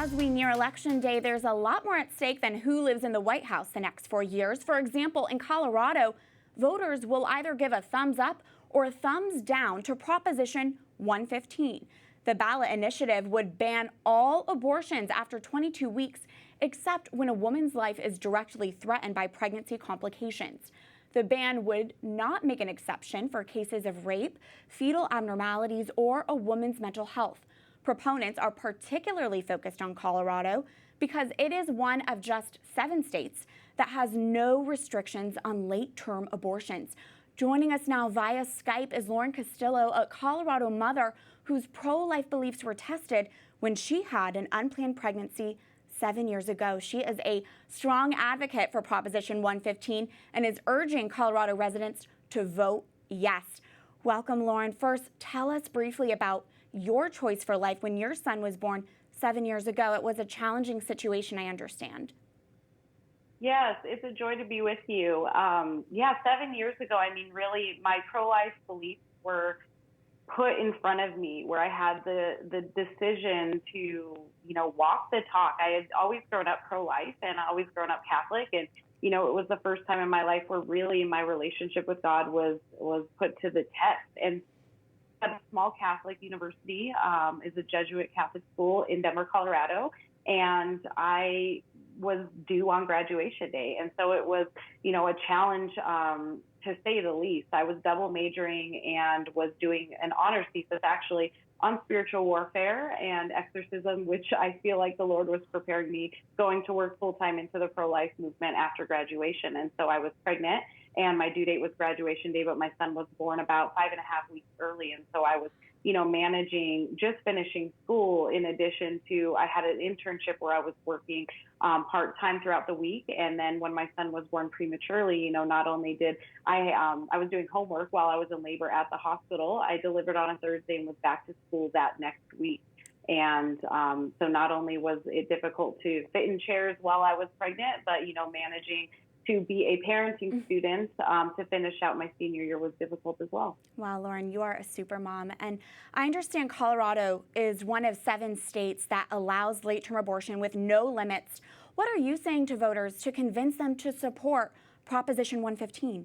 As we near Election Day, there's a lot more at stake than who lives in the White House the next 4 years. For example, in Colorado, voters will either give a thumbs up or a thumbs down to Proposition 115. The ballot initiative would ban all abortions after 22 weeks, except when a woman's life is directly threatened by pregnancy complications. The ban would not make an exception for cases of rape, fetal abnormalities, or a woman's mental health. Proponents are particularly focused on Colorado because it is one of just 7 states that has no restrictions on late-term abortions. Joining us now via Skype is Lauren Castillo, a Colorado mother whose pro-life beliefs were tested when she had an unplanned pregnancy 7 years ago. She is a strong advocate for Proposition 115 and is urging Colorado residents to vote yes. Welcome, Lauren. First, tell us briefly about your choice for life when your son was born 7 years ago. It was a challenging situation, I understand. Yes, it's a joy to be with you. 7 years ago, really, my pro-life beliefs were put in front of me, where I had the decision to, walk the talk. I had always grown up pro-life and always grown up Catholic, and it was the first time in my life where really my relationship with God was put to the test. And at a small Catholic university, is a Jesuit Catholic school in Denver, Colorado, and I was due on graduation day. And so it was, a challenge, to say the least. I was double majoring and was doing an honors thesis actually on spiritual warfare and exorcism, which I feel like the Lord was preparing me going to work full time into the pro-life movement after graduation. And so I was pregnant and my due date was graduation day, but my son was born about 5.5 weeks early. And so I was, managing, just finishing school, in addition to, I had an internship where I was working part-time throughout the week. And then when my son was born prematurely, not only did I was doing homework while I was in labor at the hospital, I delivered on a Thursday and was back to school that next week. And so not only was it difficult to fit in chairs while I was pregnant, but, managing to be a parenting student to finish out my senior year was difficult as well. Wow, Lauren, you are a super mom. And I understand Colorado is one of 7 states that allows late-term abortion with no limits. What are you saying to voters to convince them to support Proposition 115?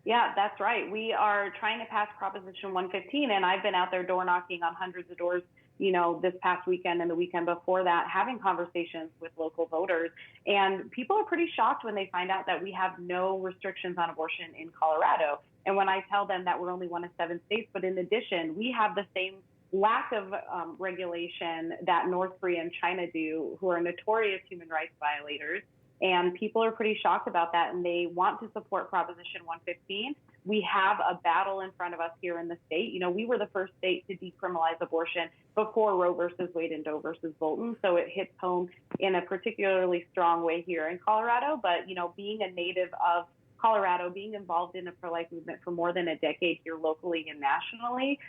Yeah, that's right. We are trying to pass Proposition 115, and I've been out there door knocking on hundreds of doors, this past weekend and the weekend before that, having conversations with local voters. And people are pretty shocked when they find out that we have no restrictions on abortion in Colorado. And when I tell them that we're only one of 7 states, but in addition, we have the same lack of regulation that North Korea and China do, who are notorious human rights violators. And people are pretty shocked about that, and they want to support Proposition 115. We have a battle in front of us here in the state. We were the first state to decriminalize abortion before Roe versus Wade and Doe versus Bolton. So it hits home in a particularly strong way here in Colorado. But, being a native of Colorado, being involved in the pro-life movement for more than a decade here locally and nationally,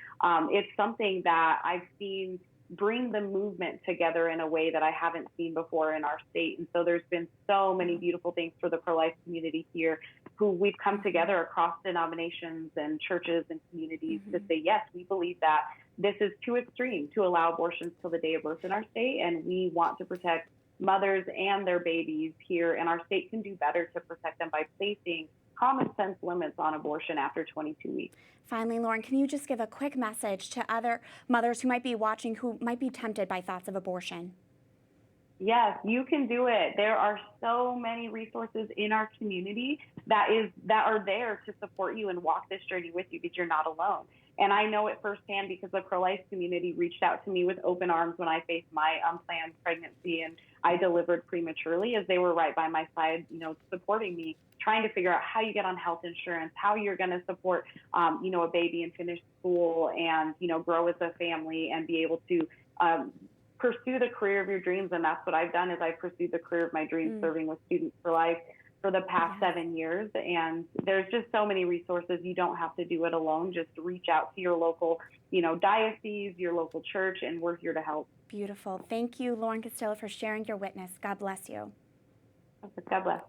it's something that I've seen bring the movement together in a way that I haven't seen before in our state. And so there's been so many beautiful things for the pro-life community here, who we've come together across denominations and churches and communities to say, yes, we believe that this is too extreme to allow abortions till the day of birth in our state. And we want to protect mothers and their babies here. And our state can do better to protect them by placing common sense limits on abortion after 22 weeks. Finally, Lauren, can you just give a quick message to other mothers who might be watching, who might be tempted by thoughts of abortion? Yes, you can do it. There are so many resources in our community that are there to support you and walk this journey with you, because you're not alone. And I know it firsthand because the pro-life community reached out to me with open arms when I faced my unplanned pregnancy and I delivered prematurely, as they were right by my side, supporting me, trying to figure out how you get on health insurance, how you're going to support, a baby and finish school and, grow as a family and be able to pursue the career of your dreams. And that's what I've done, is I've pursued the career of my dreams, serving with Students for Life for the past 7 years. And there's just so many resources. You don't have to do it alone. Just reach out to your local, diocese, your local church, and we're here to help. Beautiful. Thank you, Lauren Castillo, for sharing your witness. God bless you. God bless.